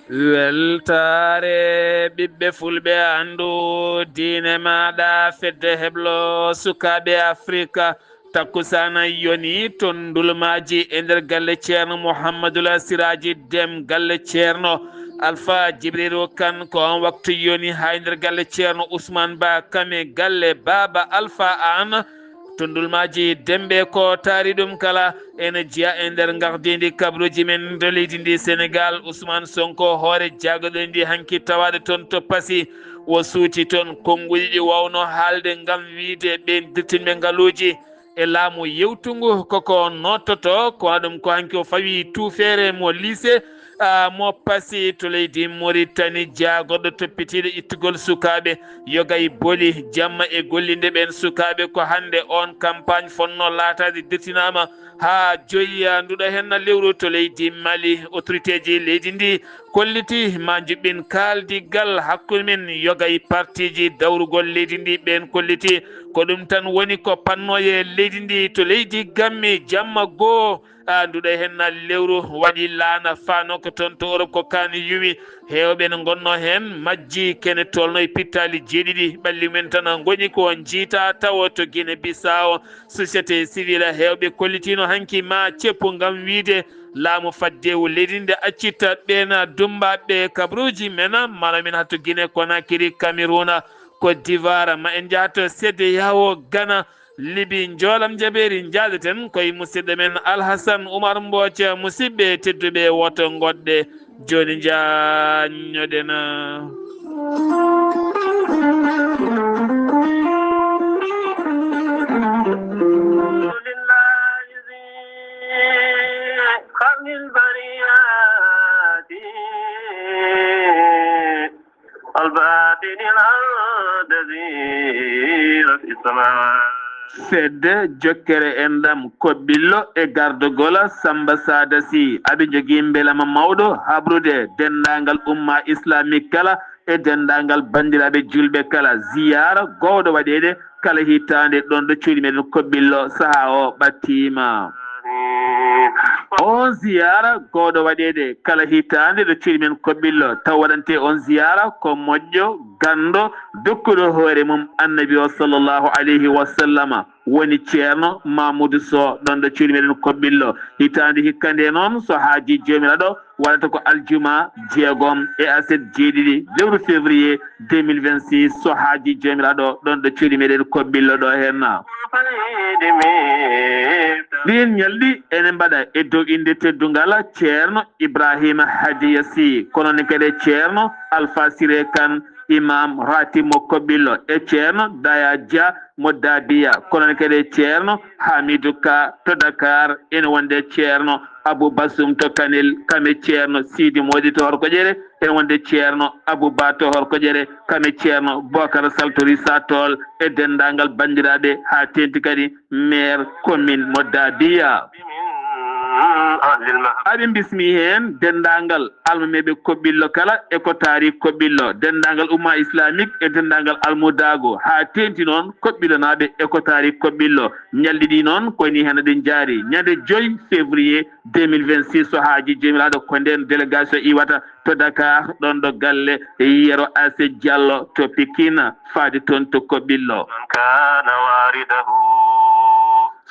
weltare ɓiɓɓe fulɓe andu diine maɗa fedde heblo sukaɓe afrique takkusana yoni ton ndulmaji e nder galle ceerno mouhamadoul siraji dem galle ceerno alpha djibrilu kane ko on waktu yoni ha nder galle ceerno ousmane ba kame galle baba alpha an tondulmaji dembe ko taari ɗum kala ene jiya e nder gardidi kabruji men to leydi ndi sénégal ousmane sonko hoore jaagoɗo ndi hanki tawaɗe toon to Passy wo suuti toon konguɗi ɗi wawno haalde ngam wiide ɓe dirtinɓe ngaaluji e laamu yewtugu koko nottoto ko ɗum ko hanki o fawi tuufere mo lycée mo Passy to leydi Mauritanie jaagoɗo toppitiɗo ittugol sukaɓe yogay booli jamma e gollinde ɓen sukaɓe ko hande on campagne fonno laatade dirtinama ha joyi nduɗo henna lewru to leydi Mali autorité ji leydi ndi kolliti ma juɓɓin kaldigal hakkude men yogay parti ji dawrugol leydi ndi ɓen kolliti ko ɗum tan woni ko pannoye leydi ndi to leydi Gammi jamma goo nduɗo henna lewru waɗi laana fanoko toon to Europe ko kani yuwi hewɓe ne gonno hen majji kene tolno e pittali jeeɗiɗi ɓalli men tan gooni ko jiita tawa to Guinée Bissau société civile hewɓe kollitino hanki ma ceppu gam wiide laamu faddewu leydi nde accita ɓen dumbaɓe kabruji men mala min hatto Guinée Conakry Cameroun Côte d'Ivoire ma en jaato sedde yawo Ghana Libi joolam jaɓeri jaadeten koye musidɗo men Alhassane Oumar Mbodj musidɓe tedduɓe woto goɗɗe joni jañoɗen fedde jokkere endam koɓɓillo e gardogola Samba Sada Sy aɓe jogui beelama mawɗo habrude dendagal umma islamique kala e dendagal bandiraɓe julɓe kala ziyara gowɗo waɗede kala hitande ɗon ɗo cuuɗi meɗen koɓɓillo saaha o ɓattima on ziyara gowɗo waɗede kala hitande ɗo cuuɗi men koɓɓillo taw waɗante on ziyara ko moƴƴo gando dokkuɗo hoore mum annabi o sallllahu alayhi wa sallama woni ceerno Mamoudou Sow ɗon ɗo cuuɗi meɗen koɓɓillo hitande hikkande noon so haaji jomiraɗo waɗata ko aljuma jeegom e aset jeeɗiɗi lewru février 2026 so haaji jomiraɗo ɗon ɗo cuuɗi meɗen koɓɓillo ɗo henna ɗin ñalɗi ene mbaɗa e dow inde teddugal ceerno Ibrahima Hadiya Sy kono ne kadi ceerno Alpha Siré Kane imam ratib mo koɓɓillo e ceerno Daya Dia mo Dabiya kono ne kadi ceerno Hamidou Ka to Dakar ene wonde ceerno Abou Bassoum to Kanel kame ceerno Sidi Modi to Horkoƴere ene wonde ceerno Abou Ba to Horkoƴere kame ceerno Bocar Saltori Satol e dendagal bandiraɓe ha tenti kadi maire commune mo Dabiya aɓe bismi hen dendagal almameɓe koɓɓillo kala e ko taari koɓɓillo dendagal umma islamique e dendagal almudago ha tenti noon koɓɓillonaɓe e ko taari koɓɓillo ñalɗiɗi noon koni hen ɗen jaari ñande 5 février 2026 so haaji jomiraɗo ko nden délégation iwata to Dakar ɗon ɗo galle Yero Ase Diallo to Pikine faade toon to koɓɓillo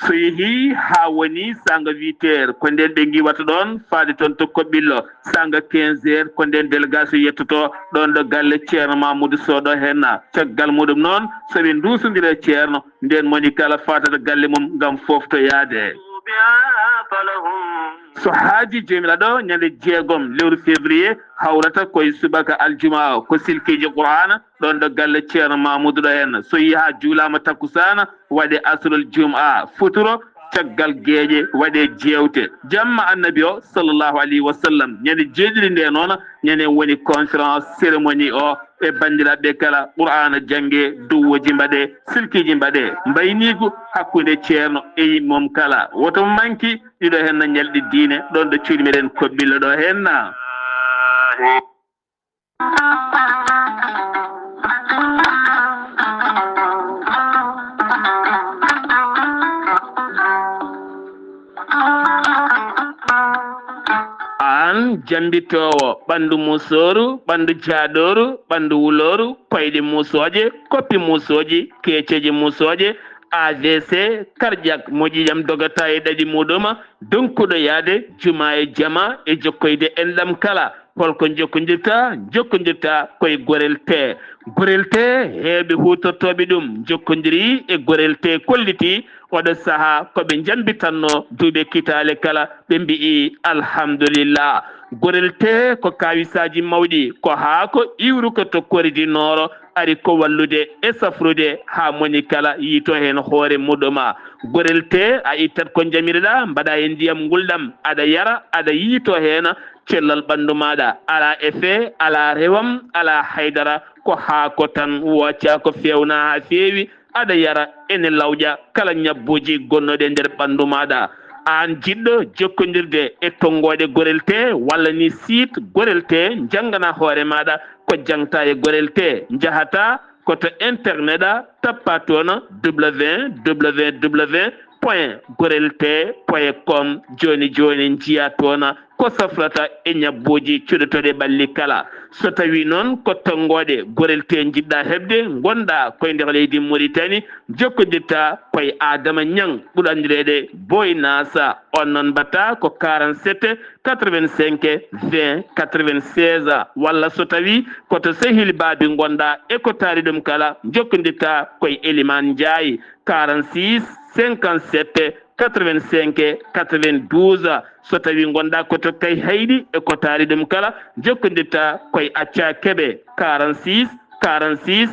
so yeehi ha woni sanga 8 h ko nden ɓe giwata ɗon faade toon to koɓɓillo sanga 15 h ko nden délégation yettoto ɗon ɗo galle ceerno Mamoudou Sow ɗo henna caggal muɗum noon soɓe dusodire ceerno nden moni kala fatata galle mum gam foftoyade so haaji jomiraɗo ñande 6 lewru février hawrata koye subaka aljuma ko silkiji qur'ana ɗon ɗo galle ceerno Mamoudou ɗo henna so yi ha juulama takkusana waɗe asrul jum'a futuro caggal gueeƴe waɗe jewte jamma annabi o sallllahu alayhi wa sallam ñande jeeɗiɗi nde noon ñande woni conférence cérémonie o e bandiraɓe kala qur'ana jangge duwoji mbaɗe silkiji mbaɗe mbaynigu hakkude ceerno e yimmom kala woto manki ɗiɗo henna ñalɗi diine ɗon ɗo cuuɗi meɗen koɓɓillo ɗo henna noon jambitowo ɓandu musoru ɓandu jaaɗoru ɓandu wuloru koyɗe musoje koppi musoji keceji musoje AVC cardiaque moƴƴiyam dogata e ɗaɗi muɗuma donkuɗo yaade juma e jama e jokkoyde enɗam kala holko jokkodirta koye gorel te heeɓe hutortoɓe ɗum jokkodiri e gorel te kolliti oɗo saaha koɓe jambitanno duuɓe kitale kala ɓe mbi'i alhamdulillah gorel te ko kawisaji mawɗi ko haako iwru ko tokkoridinoro ari ko wallude e safrude ha moni kala yiito hen hoore muɗuma gorel te a ittat ko jamireɗa mbaɗa e ndiyam gulɗam aɗa yara aɗa yiito hen cellal ɓandu maɗa ala effet ala rewam ala haydara ko haako tan wocca ko fewna ha feewi aɗa yara ene lawƴa kala ñabbuji gonnoɗe nder ɓandu maɗa an jiɗɗo jokkodirde e tongoɗe gorel te walla ni site gorel te janggana hoore maɗa ko jangta e gorel te jahata koto internet a tappa toon www.gorelte.com joni jiya toon ko safrata e ñabbuji cuɗotoɗe ɓalli kala so tawi noon ko tongoɗe gorel te jiɗɗa heɓde gonɗa koye nder leydi Mauritanie jokkodirta koye Adama Niang ɓuuri andireɗe Boy Nasa on noon mbatta ko 47 85 20 96 walla so tawi koto sehil baabi gonɗa e ko taari ɗum kala jokkodirta koye Elimane Ndiaye 46 57 85 92 so tawi gonɗa koto kay hayɗi e ko taari ɗum kala jokkodirta koye Acca Keɓe 46 48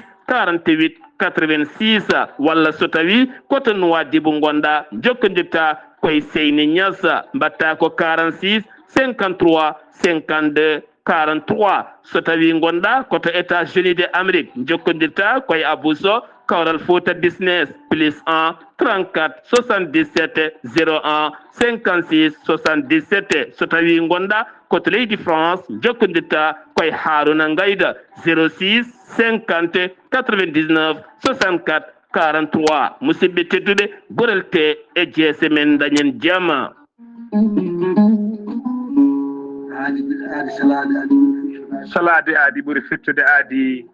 86 walla so tawi koto Nouadhibou gonɗa jokkodirta koye Seyni Niass mbatta ko 46 53 52 43 so tawi gonɗa koto États-Unis d'Amérique jokkodirta koye Abousso Kawral Fouta Business +1 34 77 01 56 77 so tawi gonɗa koto leydi France jokkodirta koye Haruna Ngayda 06 50 99 64 43 musidɓe tedduɓe gorel te e jeese men dañen jaama salade aadi ɓuuri fittude aadi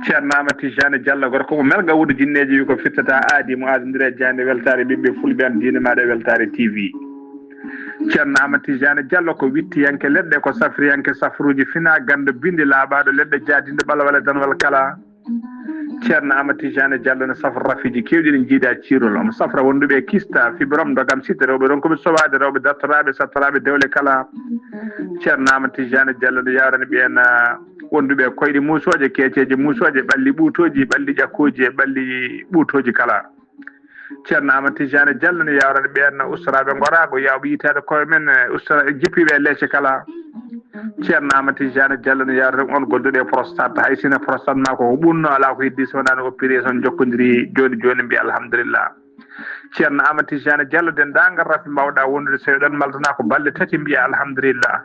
ceerno Amady Tijani Diallo gorko mo melga wuudu jinneji wi ko fittata aadi mo aadodiri jande weltare ɓiɓɓe fulɓe an diine maɗa weltare TV ceerno Amady Tijani Diallo ko wittiyanke leɗɗe ko safriyanke safruji fina gando bindi laaɓaɗo leɗɗe jadinde ɓalawale danwal kala ceerno Amady Tijani Diallo ne safra rafiji kewɗi ɗi jiiɗa cirol omo safra wonduɓe kista fibrom dogam sitte rewɓe ɗon koɓe sowade rewɓe dartoraɓe sattaraɓe dewle kala ceerno Amady Tijani Diallo ne yawrani ɓen wonduɓe koyɗe musoje keceje musoje ɓalli ɓuutoji ɓalli ƴakkuji e ɓalli ɓuutoji kala ceerno Amady Tijani Diallo ne yawrani ɓen ustaraɓe gorago yawɓe yitade koye men ustra jippiɓe e leecce kala ceerno Amady Tijani Diallo ne yawrani on golduɗe prostate hay sino prostate ma ko ɓunno ala ko heddi so wonani opération jokkodiri joni joni mbiya alhamdulillah ceerno Amady Tijani Diallo dendagal rafi mbawɗa wondude so ɗon maldana ko balɗe tati mbiya alhamdulillah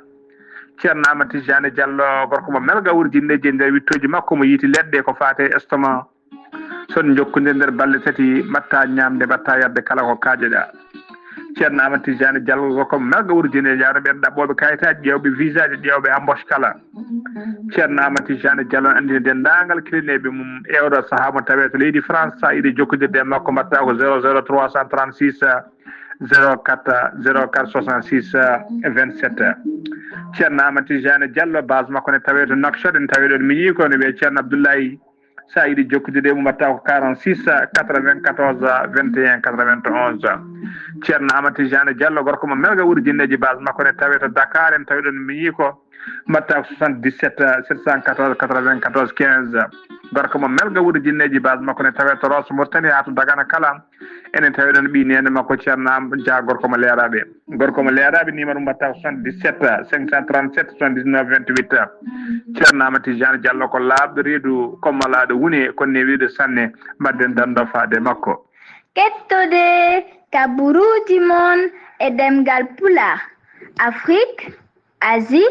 ceerno Amady Tijani Diallo gorko mo melga wurjindeji nder wittoji makko mo yiiti leɗɗe ko fate estomac son jokkodiri nder balɗe tati mbatta ñamde mbatta yadde kala ko kaajeɗa ceerno Amady Tijani Diallo gorko mo melga wurjindeji yawre ɓen ɗaɓɓoɓe kayitaji ƴewɓe visa ji ƴewɓe embauche kala ceerno Amady Tijani Diallo andini dendagal kilineɓe mum ewɗo saaha mo tawe to leydi France sa yiiɗi jokkodirde e makko mbatta ko 00 336 04 04 66 27 ceerno Amady Tijani Diallo base makko ne tawe to Nouakchott en tawi ɗon mi yii ko ne wiye ceerno Abdoulaye sa yiiɗi jokkodirde mo mbatta ko 46 94 21 91 ceerno Amady Tijani Diallo gorko mo melga wurjinneji base makko ne tawe to Dakar en tawi ɗon mi yii ko mbatta ko 77 714 94 15 gorko mo melga wurjinneji base makko ne tawe to Rosso Mauritanie ha to Dagana kala enen tawi ɗon ɓi nene makko ceerno Dia gorko mo leeraɓe numéro mbatta ko 77 537 79 28 ceerno Amady Tijani Diallo ko laaɓɗo reedu kommalaɗo woni konne wiide sanne mbadden dando faade makko kettude kaburuji mon e demgal pulaar Afrique, Asie,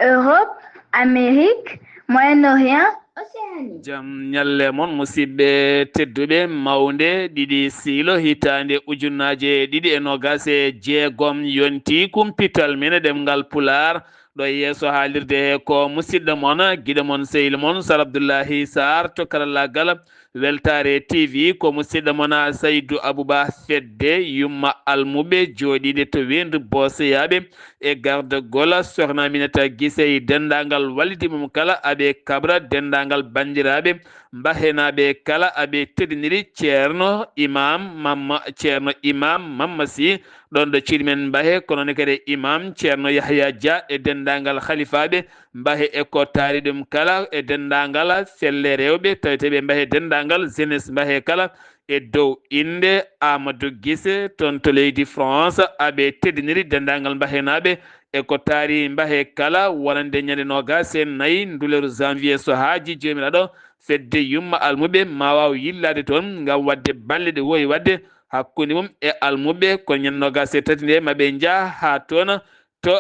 Europe, Amérique, Moyen-Orient Océanie. jam nyalle mon musidɓe tedduɓe mawde ɗiɗi siilo hitande ujunnaje ɗiɗi e nogase jeegom yonti kumpital mine ɗemngal pular ɗo yeeso haalirde he ko musidɗo mon guiɗo mon sehil mon Sar Abdoullahi Sarr to karallagal Weltare TV ko musidɗo mon Saydou Abouba Fedde yumma almuɓe joɗiɗe to wendu boseyaɓe e garde gola sohna Aminata Guissé dendagal wallidi mum kala aɓe kabra dendagal bandiraɓe mbahenaɓe kala aɓe teddiniri ceerno imam mamma sy ɗon ɗo ciɗi men mbahe kono ne kadi imam ceerno Yahya Dia e dendagal khalifaɓe mbahe e ko taari ɗum kala e dendagal felle rewɓe taweteɓe mbahe dendagal jeunesse mbahe kala e dow inde Amadou Guissé toon to leydi France aɓe teddiniri dendagal mbahenaɓe e ko taari mbahe kala wonande ñande nogas e nayyi nduleru janvier so haaji jomiraɗo fedde yumma almuɓe ma waw yillade toon ngam wadde balle ɗe wowi wadde hakkude mum e almuɓe ko ñande nogas e tati nde maɓe jaa ha toon to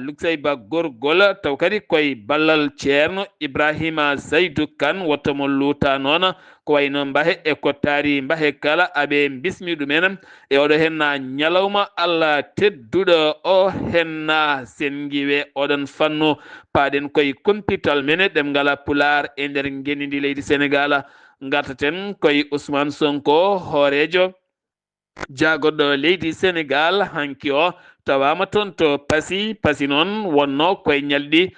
Luksayba gorgol taw kadi koye ballal ceerno Ibrahima Saydou Kane wottomo luuta noon ko wayno mbahe e ko taari mbahe kala aɓe bismi ɗumen e oɗo henna ñalawma Allah tedduɗo o henna sengiwe oɗon fannu paɗen koye kumpital men ɗemngala pular e nder genidi leydi Sénégal gartaten koye Ousmane Sonko hoorejo jaagoɗɗo leydi Sénégal hanki o tawama toon to Passy noon wonno koye ñalɗi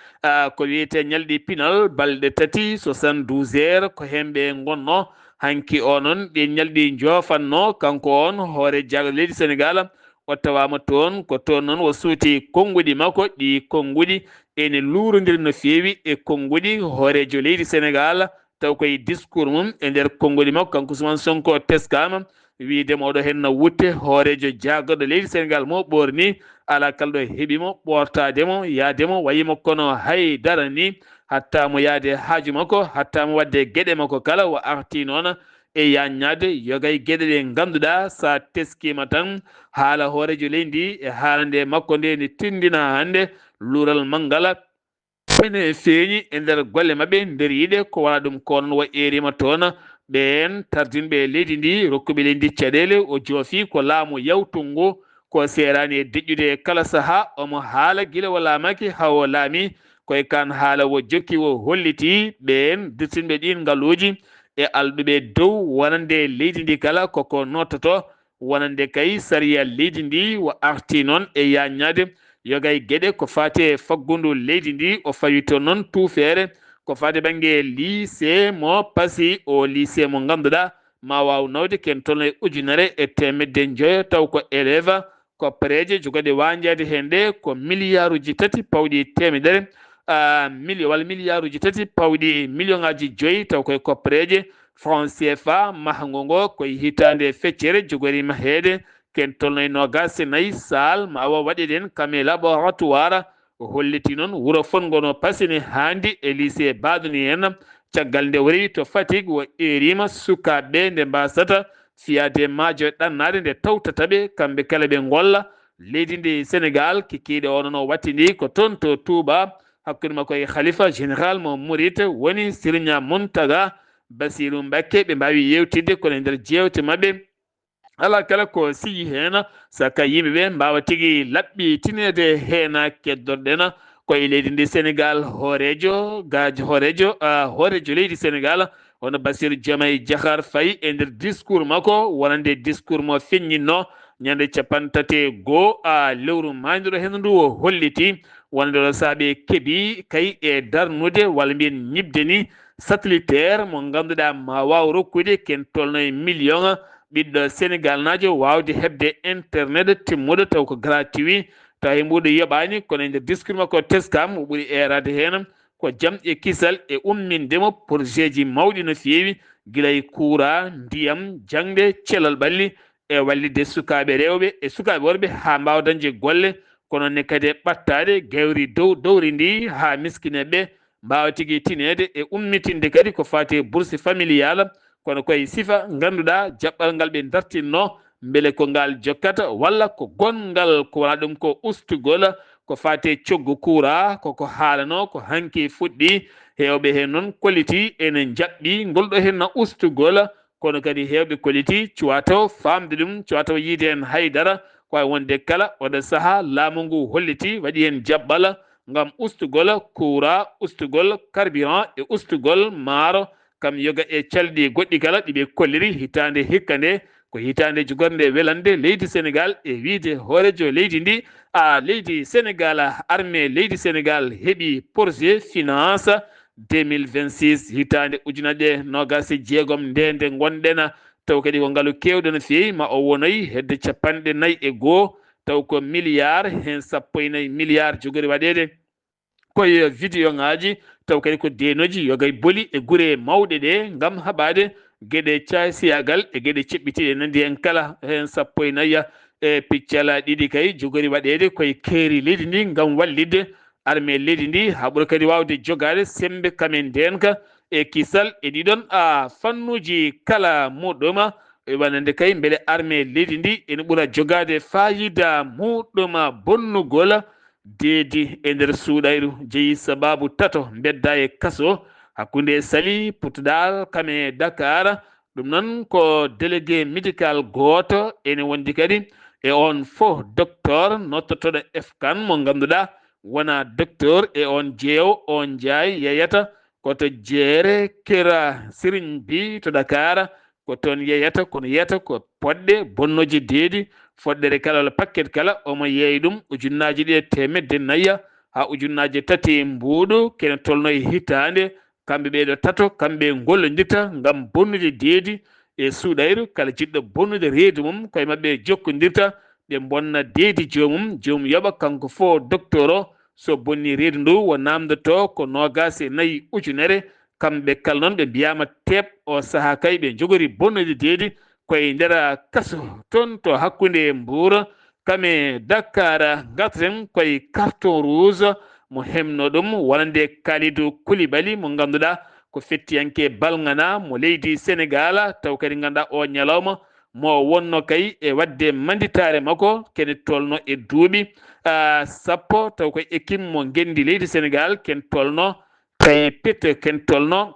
ko wiyete ñalɗi pinal balɗe tati 72 heures ko hemɓe gonno hanki o noon ɗi ñalɗi jofanno kanko on hoore jaagoɗo leydi Sénégal o tawama toon ko toon noon o suuti konguɗi makko ɗi konguɗi ene luurodiri no feewi e konguɗi hoorejo leydi Sénégal taw koye discours mum e nder konguɗi makko kanko Ousmane Sonko teskama wiidemo oɗo henno wutte hoorejo jaagoɗo leydi Sénégal mo ɓorni ala kala ɗo heeɓimo ɓortademo yaademo wayimo kono haydara ni hattamo yaade haaju makko hattamo wadde gueɗe makko kala o arti noon e yanñade yogay gueɗe ɗe ganduɗa sa teskima tan haala hoorejo leydi e haalande makko nde ne tindina hande luural mangala ene feeñi e nder golle mabɓe nder yiɗe ko wona ɗum ko noon o erima toon ɓen tardinɓe leydi ndi rokkuɓe leydi caɗele o joofi ko laamu yawtungu ko serani e deƴƴude kala saaha omo haala guila o laamaki hawo laami koye kan haala o jokki o holliti ɓen dirtinɓe ɗin ngaluji e alɗuɓe dow wonande leydi ndi kala koko nottoto wonande kay sariya leydi ndi o arti noon e yanñade yogay gueɗe ko fati e faggudu leydi ndi o fawi toon noon tuufere ko fati banggue lycée mo Passy o lycée mo ganduɗa ma waw nawde ken toon e ujunere e temedde joyo taw ko élève koppareje jogoɗe wanjade hen nde ko milliard uji tati pawɗi temedere walla milliard uji tati pawɗi million ngaji joyyi taw koye koppareje franc CFA mahango ngo koye hitande feccere jogorima heede ken tolno e nogas e nayyi sal ma waw waɗeɗen kame laboratoire holliti noon wuuro fongono Passy ne handi e lycée Badoni en caggal nde o rewi to Fatick o erima sukaɓe nde mbasata fiyade maajo ɗannade nde tawtataɓe kamɓe kala ɓe golla leydi ndi Sénégal kikiɗe o noon o wattidi ko toon to Touba hakkude makko e khalifa général mo Mouride woni Serigne Mountaga Bassirou Mbacké ɓe mbawi yewtidde kono e nder jewte mabɓe ala kala ko sigi hen saka yimɓeɓe mbawa tigui laɓɓitinede hen keddorɗen koye leydi ndi Sénégal hoorejo leydi Sénégal hono Bassirou Diomaye Diakhar Faye e nder discours makko wonande discours mo feññinno ñande capantati goho lewru mayduɗo hen ndu o holliti wonde ɗo saaɓe keeɓi kay e darnude walla mbiyen ñibde ni satellitaire mo ganduɗa ma waw rokkude ken tolno e million ɓiɗɗo Sénégal najo wawde hebde internet timmuɗo taw ko gratuit taw e mbuɗo yoɓani kono e nder discours makko teskam o ɓuuri erade hen ko jaam e kisal e ummindemo projet ji mawɗi no fewi guilay courant ndiyam jangde celal ɓalli e wallide sukaɓe rewɓe e sukaɓe worɓe ha mbawa dañde golle kono ne kadi ɓattade gawri dowri ndi ha miskineɓe mbawa tigui tinede e ummitinde kadi ko fati bourse familial kono koye sifa ganduɗa jaɓɓal ngal ɓe dartinno beele ko ngal jokkata walla ko gongal ko wona ɗum ko ustugol ko fate coggu kura koko haalano ko hanki fuɗɗi hewɓe hen noon koliti enen jaɓɓi ngolɗo henna ustugol kono kadi hewɓe koliti cuwataw famde ɗum cuwataw yiide hen haydara ko wawi wonde kala oɗo saaha laamu ngu holliti waɗi hen jaɓɓal ngam ustugol kura ustugol carburant e ustugol maaro kam yoga e calɗi goɗɗi kala ɗiɓe kolliri hitande hikka nde ko hitande jogorde welande leydi Sénégal e wiide hoorejo leydi ndi leydi Sénégal armée leydi Sénégal heɓi projet finance 2026 hitande ujunaje nogas e jeegom nde gonɗen taw kadi ko ngaalu kewɗo no feewi ma o wonoyi hedde 41 taw ko milliard hen 14 milliard jogori waɗede koye vidéo ngaji taw kadi ko denoji yogay boli e guure mawɗe ɗe ngam haɓade gueɗe casiyagal e gueɗe ceɓɓitiɗe nandi hen kala hen 14 e piccala ɗiɗi kay jogori waɗede koye keeri leydi ndi ngam wallidde armée leydi ndi ha ɓuura kadi wawde jogade sembe kamen ndenka e kisal e ɗiɗon fannuji kala muɗum wanande kay beele armée leydi ndi ene ɓuura jogade fayida muɗum bonnugol deedi e nder suuɗayru jeeyi sababu tato bedda e kaso hakkunde Saly Poutouɗal kame Dakar ɗum noon ko délégué médical goto ene wondi kadi e on fo docteur nottotoɗo F.Kane mo ganduɗa wona docteur e on jeewo on jaay yeyata koto jeere Kera Serigne Bi to Dakar ko toon yeyata kono yeyata ko poɗɗe bonnoji deedi foɗɗere kala walla paquet kala omo yeeyi ɗum ujunnaji ɗi e temedde nayya ha ujunnaji tati mbuuɗu kene tolno e hitande kamɓe ɓeeɗo tato kamɓe gollodirta ngam bonnude deedi e suuɗayru kala jiɗɗo bonnude reedu mum koye mabɓe jokkodirta ɓe bonna deedi joomum yoɓa kanko fo docteur o so bonni reedu ndu wo namdoto ko 24 ujunere kamɓe kala noon ɓe mbiyama teep o saaha kay ɓe jogori bonnude deedi koye nder kaso toon to hakkunde Mbour kame Dakar gartaten koye carton rouge mo hemno ɗum wonande Kalidou Koulibaly mo ganduɗa ko fettiyanke balgana mo leydi Sénégal taw kadi ganduɗa o ñalawma mo wonno kay e wadde manditare makko kene tolno e duuɓi 10 taw koye équipe mo gendi leydi Sénégal ken tolno tawi pette ken tolno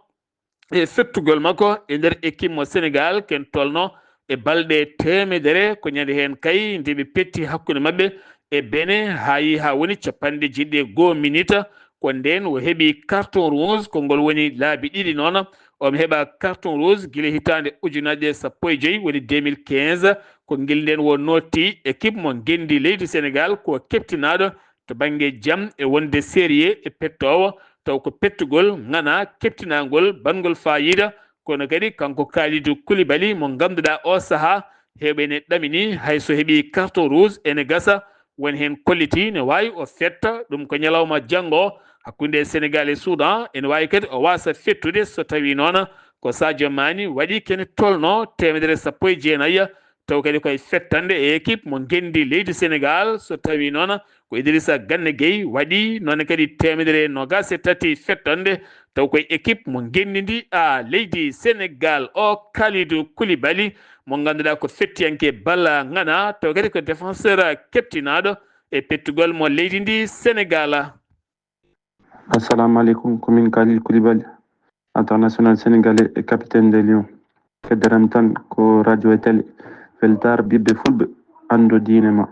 e fettugol makko e nder équipe mo Sénégal ken tolno e balɗe temedere ko ñande hen kay ndeɓe petti hakkude mabɓe e Benin ha woni 1 minute ko nden o heeɓi carton rouge ko ngol woni laabi ɗiɗi noon omo heeɓa carton rouge guila hitande ujunaje 15 woni 2015 ko guel nden wo notti équipe mo gendi leydi Sénégal ko keptinaɗo to banggue jaam e wonde sérieux e pettowo taw ko pettugol gana keptinagol bangol fayida kono kadi kanko Kalidou Koulibaly mo ganduɗa o saaha heɓene ɗamini hayso heeɓi carton rouge ene gasa woni hen kolliti ne wawi o fetta ɗum ko ñalawma janggo hakkunde Sénégal e Soudan ene wawi kadi o wasa fettude so tawi noon ko Sadio Mané waɗi kene tolno 119 taw kadi koye fettande e équipe mo gendi leydi Sénégal so tawi noon ko Idrissa Gana Gueye waɗi noon kadi 123 fettande taw koye équipe mo gendi ndi leydi Sénégal o Kalidou Koulibaly mo ganduɗa ko fettiyanke balla gana taw kadi ko défenseur keptinaɗo e pettugol mo leydi ndi Sénégal. Assalamu alaikum, commune Kalidou Koulibaly, international sénégalais et capitaine des Lions. Keddaram tan ko radio et télé weltar ɓiɓɓe fulɓe ando diine ma.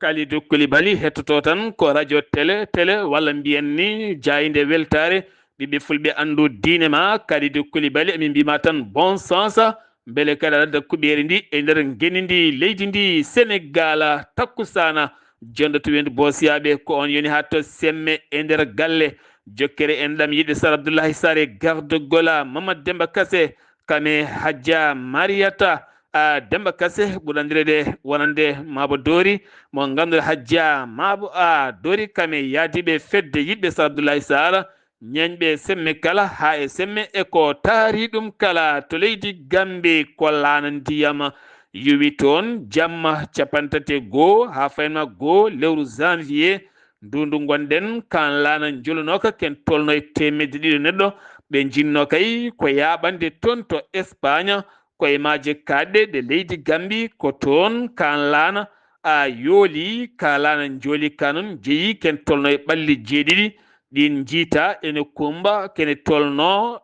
Kalidou Koulibaly hettoto tan ko radio télé walla mbiyen ni jayinde weltare ɓiɓɓe fulɓe andu diine ma. Kalidou Koulibaly emin mbima tan bon sens beele kadi aɗa kuɓeri ndi e nder geni ndi leydi ndi Sénégal takkusana jondoto wendu bosiyaɓe ko on yoni ha to semme e nder galle jokkere en ɗam yiɗde Sar Abdoulaye Sare gardogola Mamadou Demba Kassé kame Hadja Mariata Demba Kassé ɓuurandirede wonande Mabo Dori mo ganduɗa Hadja Mabo Dori kame yaadiɓe fedde yiɗɓe Sar Abdoulaye Sara ñañɓe semme kala ha e semme e ko taari ɗum kala to leydi Gambie ko laana ndiyam yowi toon jamma 31 ha faynma 1 lewru janvier ndundu gonɗen kan laana jolunoka ken tolno e 200 neɗɗo ɓe jinno kay ko yaɓande toon to Espagne koye maaje kaɗɗe ɗe leydi Gambie ko toon kan laana a yooli kalana joli kanon jeyi ken tolno e ɓalli jeeɗiɗi ɗin jiita ene kumba kene tolno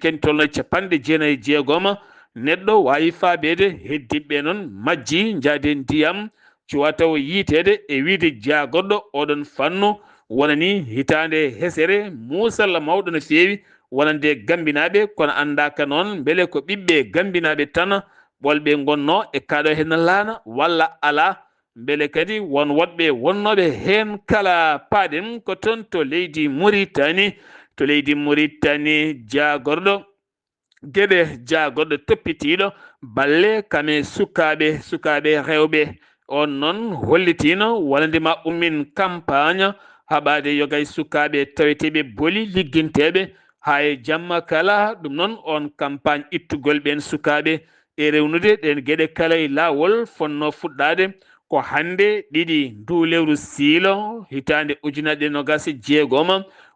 ken tolno e capanɗe jeenayi e jeegoma neɗɗo wawi faabede heddiɓe noon majji jaade ndiyam cuwa taw yiitede e wiide jaagoɗɗo oɗon fannu wonani hitande hesere musalla mawɗo no feewi wonande gambinaɓe kono andaka noon beele ko ɓiɓɓe gambinaɓe tan ɓolɓe gonno e kaɗo hen laana walla ala beele kadi won woɗɓe wonnoɓe hen kala paaɗen ko toon to leydi Mauritanie jagorɗo gueɗe jagorɗo toppitiɗo balle kame sukaɓe rewɓe on noon hollitino wonandema ummin campagne haɓade yogay sukaɓe taweteɓe booli ligguinteɓe hay jamma kala ɗum noon on campagne ittugol ɓen sukaɓe e rewnude ɗen gueɗe kala e lawol fonno fuɗɗade ko hande ɗiɗi ndu lewru siilo hitande ujunere nogas e jeegom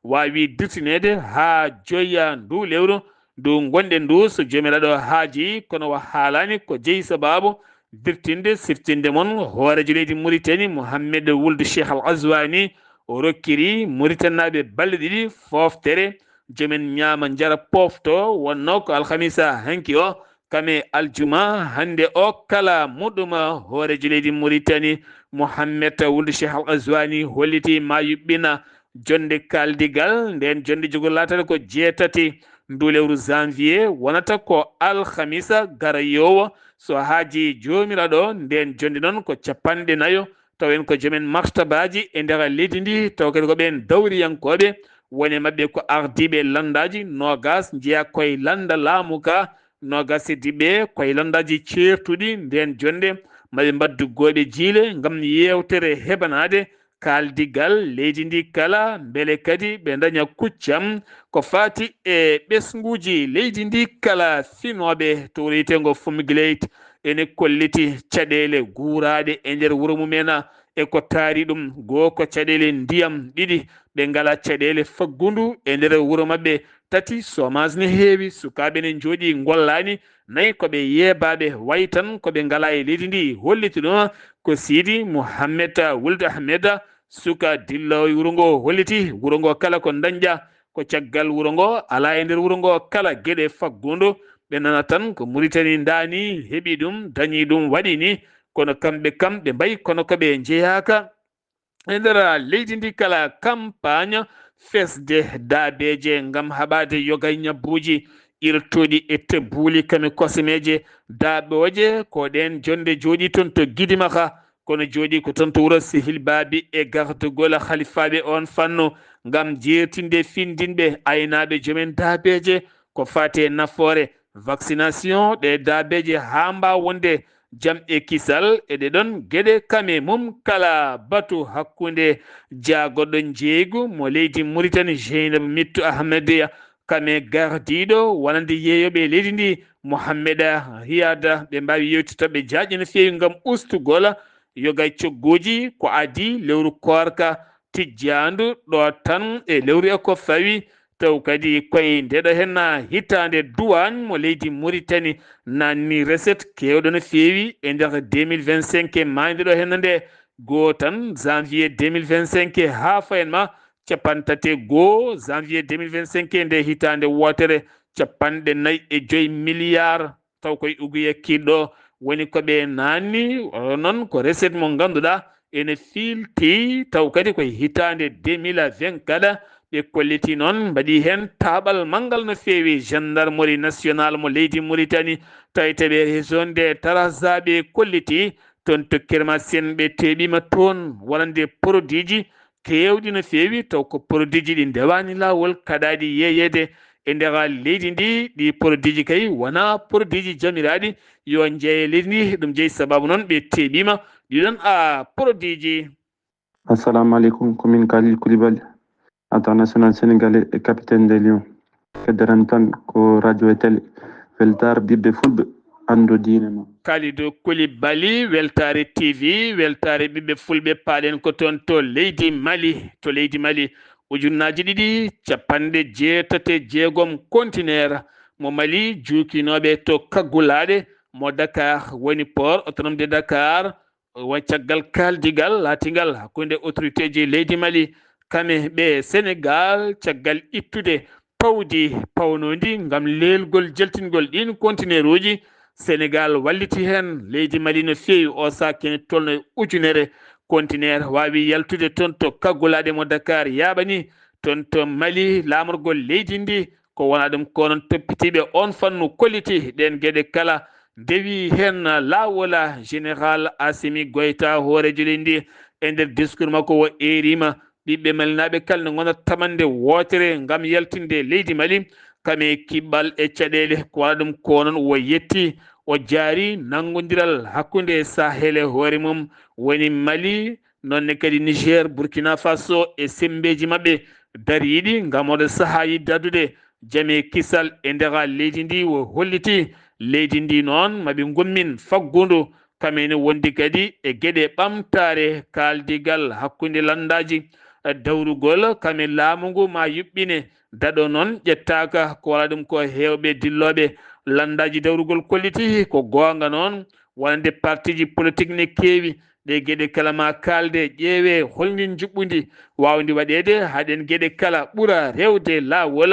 wawi dirtinede ha joyya ndu lewru ndu gonɗen ndu so jomiraɗo haaji kono haalani ko jeeyi sababu dirtinde siftinde moon hoorejo leydi Mauritanie Mohamed Wuld Cheikh Al Ghazouani o rokkiri Mauritanaɓe balɗe ɗiɗi foftere jomen ñaama jara pofto wonno ko alhamisa hanki o kame aljuma hande o kala muɗuma hoorejo leydi Mauritanie Mohamed Wuld Cheikh Al Ghazouani holliti ma yuɓɓina jonde kaldigal nden jonde jogol latata ko jeetati ndu lewru janvier wonata ko alhamisa garayowo so haaji jomiraɗo nden jonde noon ko capanɗe nayo tawen ko jomen martabaji e nder leydi ndi taw kadi ko ɓen dawriyankoɓe woni mabɓe ko ardiɓe landaji nogas jeeya koye landa laamu ka nogas e diɓe koye landaji ceertuɗi nden jonde maɓe mbaddu gooɓe jiile gam yewtere heɓanade kaldigal leydi ndi kala beele kadi ɓe daña kuccam ko fati e ɓesguji leydi ndi kala finoɓe to wiyetego fumiguleyte ene kolliti caɗele guuraɗe e nder wuuro mumena e ko taari ɗum goho ko caɗele ndiyam ɗiɗi ɓe ngala caɗele faggudu e nder wuuro mabɓe tati chômage ne heewi sukaɓe ne jooɗi gollani nayyi koɓe yeebaɓe way tan koɓe ngala e leydi ndi holliti ɗum ko Sidi Mohamed Wuld Ahmed suka dillo wuuro ngo holliti wuuro ngo kala ko dañƴa ko caggal wuuro ngo ala e nder wuuro ngo kala gueɗe faggudu ɓe nana tan ko Mauritanie dani heeɓi ɗum dañi ɗum waɗi ni kono kamɓe mbayi kono koɓe jeeyaka e nder leydi ndi kala campagne fesde daabeje gam haɓade yogay ñabbuji irtoɗi e tebbuuli kame kosemeje daaɓoje ko ɗen jonde jooɗi toon to Guidimaka kono jooɗi ko toon to wuuro Sehil Babi e gardugol halifaɓe on fannu gam jertinde findinɓe aynaɓe jomen daabeje ko fate nafoore vaccination ɗe daabeje ha mbawa wonde jaam e kisal e ɗeɗon gueɗe kame mum kala batu hakkude jaagoɗɗo jeygu mo leydi Mauritanie Jeynaba Mittu Ahmed kame gardiɗo wonande yeeyoɓe leydi ndi Mohamed Hiyada ɓe mbawi yewtitaɓe jaaƴe no feewi gam ustugol yogay coggoji ko adi lewru korka tijjandu ɗo tan e lewru e ko fawi taw kadi koye ndeɗo hen hitande douane mo leydi Mauritanie nanni recette kewɗo no feewi e nder 2025 mayde ɗo hen nde goho tan janvier 2025 ha fayenma capantati goho janvier 2025 nde hitande wotere capanɗe nayyi e joyi milliard taw koye uguye kiɗɗo woni koɓe nanni noon ko recette mo ganduɗa ene filti taw kadi koye hitande 2024 ɓe kolliti noon mbaɗi hen taaɓal manggal no feewi gendarmerie national mo leydi Mauritanie taweteɓe région de Taraza ɓe kolliti toon to Kermasen ɓe teeɓima toon wonande produit ji kewɗi no feewi taw ko produit ji ɗi ndewani lawol kaɗaɗi yeyede e nder leydi ndi ɗi produit ji kay wona produit ji jamiraɗi yo jeeye leydi ndi ɗum jeeyi sababu noon ɓe teeɓima ɗiɗon produit ji. Assalamu alaikum, komin Khalil Koulibaly, international sénégalais et capitaine des Lions. Keddaram tan ko radio e télé weltare ɓiɓɓe fulɓe ando diine ma. Kalidou Koulibaly weltare TV weltare ɓiɓɓe fulɓe paaɗen ko toon to leydi Mali ujunnaji ɗiɗi capanɗe jeetate jeegom contenaire mo Mali juukinoɓe to kaggulaɗe mo Dakar woni port autonome de Dakar waccagal kaldigal latigal hakkunde autorité ji leydi Mali kame ɓe Sénégal caggal ittude pawdi pawnodi ngam lelgol jaltingol ɗin conteneur uji Sénégal walliti hen leydi Mali no feewi o sakene tolno ujunere conteneur wawi yaltude toon to kaggulade mo Dakar yaɓani toon to Mali lamorgol leydi ndi ko wona ɗum konon toppitiɓe on fannu kolliti ɗen gueɗe kala dewi hen lawola général Assimi Goïta hoorejo ndi e nder discours makko o erima ɓiɓɓe malinaɓe kala ne gona tamande wotere ngam yaltinde leydi Mali kame kiɓɓal e caɗele ko wona ɗum konon o yetti o jaari nanggodiral hakkunde Sahel e hoore mum woni Mali nonne kadi Niger Burkina Faso e sembeji mabɓe dariɗi ngam oɗo saaha yidde addude jaame kisal e nder leydi ndi o holliti leydi ndi noon maɓe gummin faggudu kamene wondi kadi e gueɗe ɓamtare kaldigal hakkunde landaji dawrugol kame laamu ngu ma yuɓɓine daɗo noon ƴettaka ko wala ɗum ko hewɓe dilloɓe landaji dawrugol kolliti ko gonga noon wonande parti ji politique ne keewi ɗe gueɗe kala ma kalde ƴeewe holnin juɓɓudi wawdi waɗede haɗen gueɗe kala ɓuura rewde lawol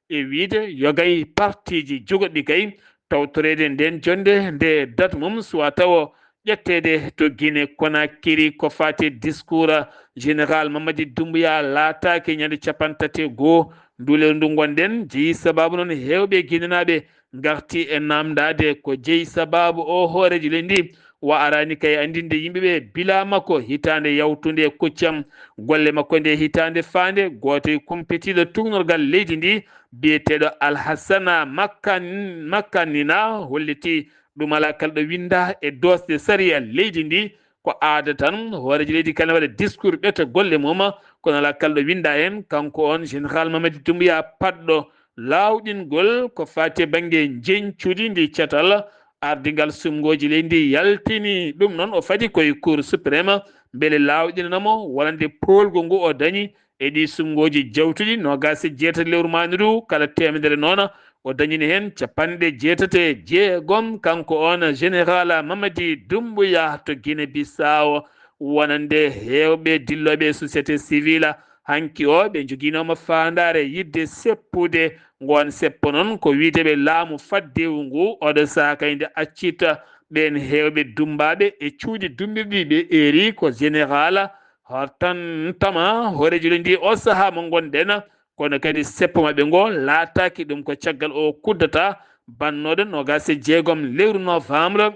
e wiide yogay parti ji jogoɗɗi kay tawtorede nden jonde nde date mum soit taw ƴettede to Guinée Conakry ko fati discours général Mamadi Doumbouya laatake ñande capantati goo ndulel ndu gonɗen jeeyi sababu noon hewɓe guinenaɓe garti e namdade ko jeeyi sababu o hooreji lendi wa arani kay andinde yimɓeɓe bila makko hitande yawtude kuccam golle makko nde hitande fande goto e kumpetiɗo tugnorgal leydi ndi biyeteɗo Alhassana Makkanina holliti ɗum ala kalɗo winda e dosde saria leydi ndi ko aada tan hooreji leydi kala waɗa discours ɓeto golle mum kono ala kalɗo winda hen kanko on général Mamadi Doumbouya paɗɗo lawɗingol ko fati banggue jencuɗi ndi catal ardigal sumgoji leydi yaltini ɗum noon o fadi koye cour suprême beele lawɗinanamo wonande polgo ngu o dañi e ɗi sumgoji jawtuɗi nogase jeetati lewru maniru kala temedere noon o dañini hen capanɗe jeetate jeegom kanko on général Mamadi Doumbouya to Guinée Bissau wonande hewɓe dilloɓe société civile hanki o ɓe joguinomo fandare yidde seppude gon seppo noon ko wiiteɓe laamu faddewu ngu oɗo sakayde accita ɓen hewɓe dumbaɓe e cuuɗi dumbirɗi ɓe eri ko général tan tama hooreji ndi o saaha mo gonɗen kono kadi seppo maɓɓe ngo laataki ɗum ko caggal o kuddata bannoɗo nogase jeegom lewru novembre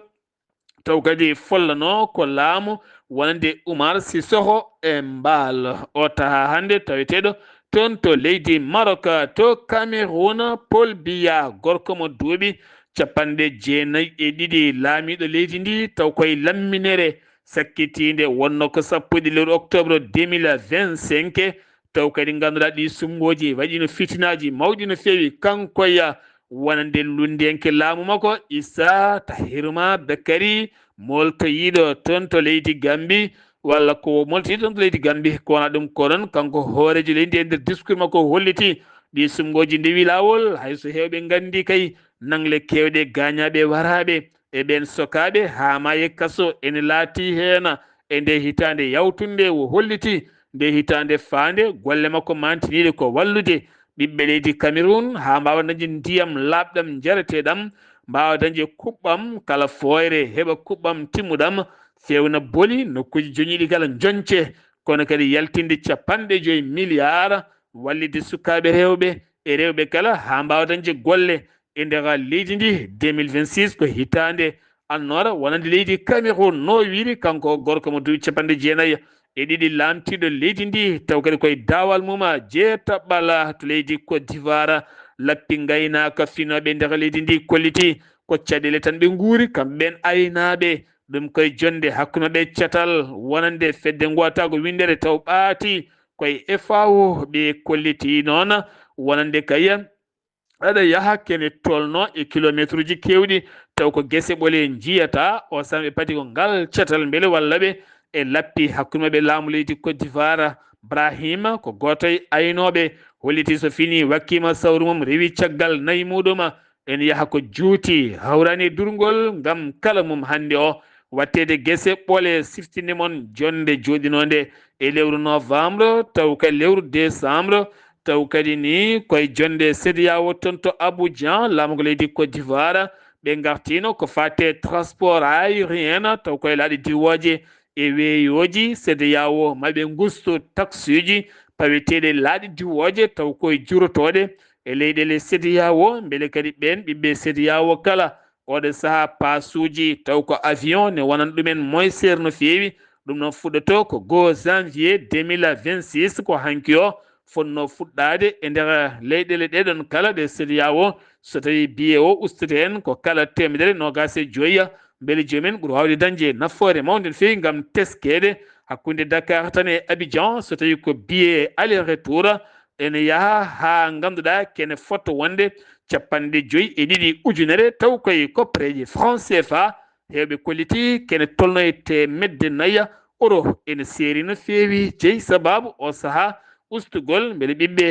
taw kadi follano ko laamu wonande Oumar Sissoko e Mbal o taha hande taweteɗo toon to leydi Maroc to Cameroun Paul Biya gorko mo duuɓi capanɗe jeenayyi e ɗiɗi laamiɗo leydi ndi taw koye lamminere sakkitinde wonno ko sappuɗi lewru octobre 2025 taw kadi ganduɗa ɗi sumgoji waɗino fitinaji mawɗi no feewi kankoya wonande lundenke laamu makko Issa Tahirma Bakary moltoyiɗo toon to leydi Gambi walla ko moltoyiɗo toon to leydi Gambi ko wona ɗum ko noon kanko hoorejo leydi e nder discours makko holliti ɗi sumgoji ndewi lawol hayso hewɓe gandi kay nangle kewɗe gañaɓe waraɓe e ɓen sokaɓe ha maye kaso ene laati hen e nde hitande yawtunde o holliti nde hitande fande golle makko mantiniɗe ko wallude ɓiɓɓe leydi Cameroun ha mbawa dañde ndiyam labɗam jarateɗam mbawa dañde kuɓɓam kala foyre heɓa kuɓɓam timmuɗam fewna booli nokkuji joñiɗi kala jonce kono kadi yaltinde capanɗe 5 milliards wallide sukaɓe rewɓe e rewɓe kala ha mbawa dañde golle e nder leydi ndi 2026 ko hitande annora wonande leydi Cameroun no wiiri kanko gorko mo duuɓi capanɗe jeenayyi e ɗiɗi lamtiɗo leydi ndi taw kadi koye dawal mum jeetaɓɓal to leydi Côte d'Ivoire lappi gaynaka finoɓe nder leydi ndi kolliti ko caɗele tan ɓe guuri kamɓe ɓen aynaɓe ɗum koye jonde hakkude maɓɓe catal wonande fedde gowatago windere taw ɓaati koye FAO ɓe kolliti noon wonande kay aɗa yaaha kene tolno e kilométre uji kewɗi taw ko guese ɓole jiyata o samɓe padi ko ngal catal beele walla ɓe e lappi hakkude maɓɓe laamu leydi Côte d'Ivoire Brahima ko goto e aynoɓe holliti so fini wakkima sawru mum rewi caggal nayyi muɗum en yaaha ko juuti hawrani durgol ngam kala mum hande o wattede gese ɓole siftinde mon jonde joɗinode e lewru novembre taw kadi lewru décembre taw kadi ni koye jonde CEDEAO ton to Abidjan laamugo leydi Côte d'Ivoire ɓe gartino ko fate transport aérien taw koye laaɗi diwoje e weeyoji CEDEAO maɓe gusto taxe uji paweteɗe laaɗi diwoje taw koye jurotoɗe e leyɗele CEDEAO beele kadi ɓen ɓiɓɓe CEDEAO kala oɗo saaha pasuji taw ko avion ne wonan ɗumen moy seer no feewi ɗum noon fuɗɗoto ko 2 janvier 2026 ko hanki o fonno fuɗɗade e nder leyɗele ɗeɗon kala ɗe CEDEAO so tawi biye o ustete en ko kala 125 beele jomumen ɓuuri wawde dañde nafoore mawde no feewi gam teskede hakkude Dakar tan e Abidjan so tawi ko biye aller retour ene yaaha ha ganduɗa kene fotto wonde 52 ujunere taw koye koppareji franc CFA hewɓe kolliti kene tolno e temedde nayya euro ene seeri no feewi jeeyi sababu o saaha ustugol beele ɓiɓɓe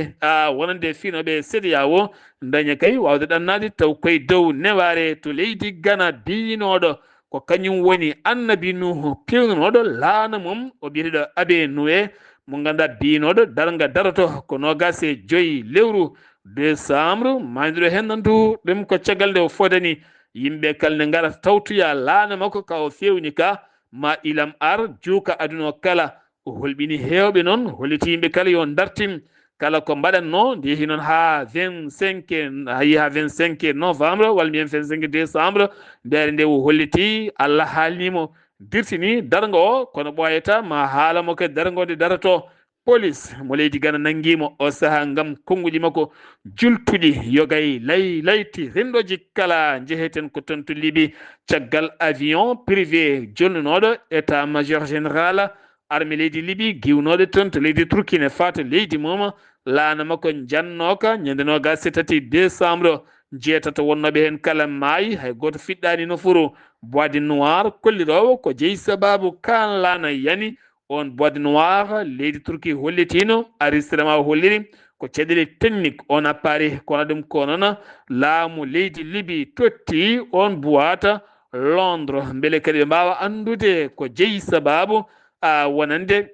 wonande finoɓe CEDEAO daña kay wawde ɗannade taw koye dow neware to leydi Ghana binoɗo ko kañum woni Annabi Nuhu pewnunoɗo laana mum o biyeteɗo Abe Nuwe mo ganduɗa binoɗo darga daroto ko 25 lewru décembre mandiɗo hen nandu ɗum ko caggal nde o fodani yimɓe kala ne gara tawtoya laana makko ka o fewni ka ma ilam ar juuka aduna o kala o holɓini hewɓe noon holliti yimɓe kala yo dartin kala ko mbaɗanno nde yeehi noon ha 25 novembre walla mbiyen 25 décembre ndere nde o holliti Allah haalnimo dirtini darga o kono ɓoyata ma haalamo kadi darga nde darato police mo leydi Ghana nanguimo o saaha gam konguɗi makko jultuɗi yogay layti rendoji kala jeeheten ko toon to Libye caggal avion privé jonnunoɗo état major général armée leydi Libye giwnoɗo toon to leydi Turquie ne fata leydi mum laana makko jannoka ñande 23 décembre jeetato wonnoɓe hen kala maayi hay goto fiɗɗani nofuru bois noir kollirowo ko jeeyi sababu kan laana yani on bois noir leydi Turquie hollitino enregistrement o holliri ko caɗele technique on appareil kono ɗum ko noon laamu leydi Libye totti on boîte Londres beele kadi ɓe mbawa andude ko jeeyi sababu wonande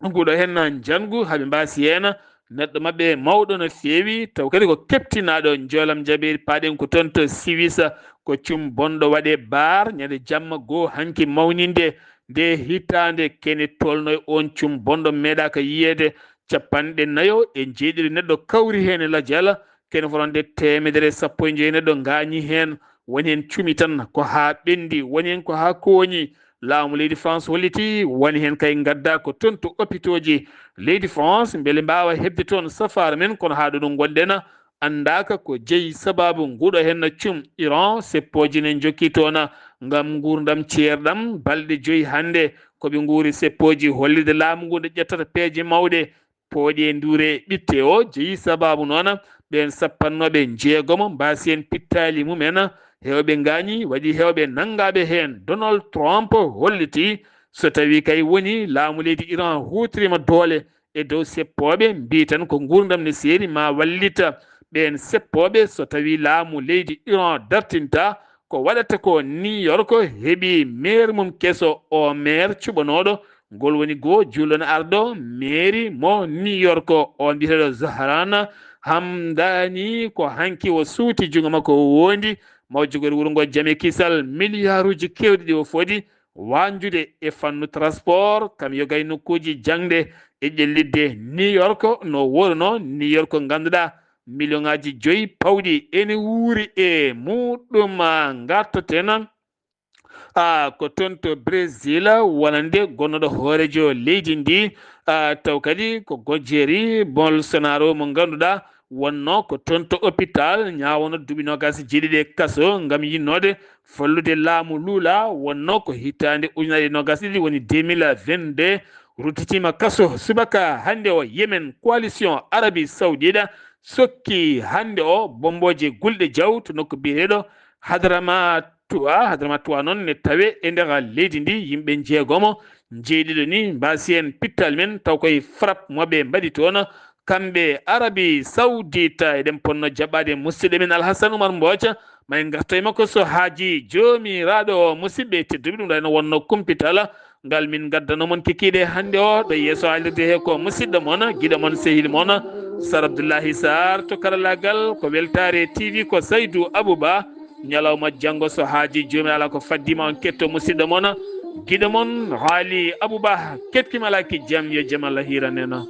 nguɗo hen jangu haɓe mbasi hen neɗɗo mabɓe mawɗo no feewi taw kadi ko keptinaɗo joolam jaɓeri paaɗen ko toon to Suisse ko cum bonɗo waɗe bar ñande jamma goo hanki mawninde nde hitande kene tolno e on cum bonɗo meeɗaka yiyede 49 neɗɗo kawri hen e ladial kene fonde 115 neɗɗo gañi hen woni hen cumi tan ko ha ɓendi woni hen ko ha kooñi laamu leydi France holliti woni hen kay gadda ko toon to hôpitaux ji leydi France beele mbawa hebde toon safara men kono ha ɗo ɗum gonɗen andaka ko jeeyi sababu nguɗo hen cum Iran seppoji ne jokki toon gam gurdam ceerɗam balɗe 5 hande koɓe guuri seppoji hollide laamu ngu nde ƴettata peeje mawɗe pooɗi e duure ɓitte o jeeyi sababu noon ɓen 16 mbasi hen pittali mumen hewɓe gañi waɗi hewɓe nangaɓe hen Donald Trump holliti so tawi kay woni laamu leydi Iran hutorima doole e dow seppoɓe mbi tan ko gurdam ne seeri ma wallita ɓen seppoɓe so tawi laamu leydi Iran dartinta ko waɗata ko New York heeɓi maire mum kesso o maire cuɓanoɗo ngol woni goo julɗo arɗo mairie mo New York o mbiteɗo Zahran Hamdani ko hanki o suuti jungo makko wondi maw jogori wuro ngo Jame Kisal milliard uji kewɗi ɗi o foti wanjude e fannu transport kam yogay nokkuji jangde e ƴellidde New York no woruno New York ganduɗa million ngaji 5 pawɗi ene wuuri e muɗum gartoten ko toon to Brésil wonande gonnoɗo hoorejo leydi ndi taw kadi ko gojjeri Bolsonaro mo ganduɗa wonno ko toon to hôpital ñawono duuɓi 27 kaso gam yinnode fallude laamu Lula wonno ko hitande ujunere 22 woni 2022 rutitima kaso subaka hande o Yemen coalition Arabie Saoudite sokki hande o bomboje gulɗe jaw to nokko biyeteɗo Hadramatua noon ne tawe e nder leydi ndi yimɓe jeegomo jeeɗiɗo ni mbasi hen pittal men taw koye frappe moɓe mbaɗi toon kamɓe Arabie Saoudite eɗen ponno jaɓɓade musidɗo men Alhassane Oumar Mbodja may gartoy makko so haaji jomiraɗo musidɓe tedduɓe ɗum ɗayno wonno kumpitala ngal min gaddano mon kikiɗe hannde o ɗo yeeso haalirde he ko musidɗo moon guiɗo moon sehil moon Sar Abdoullahi Sarr to karallagal ko Weltare TV ko Saydou Abouba ñalawma janggo so haaji jomiraɗo ala ko faddima on ketto musidɗo moon guiɗo moon haali Abouba kettima alaki jaam yo jaam Allah hiraneno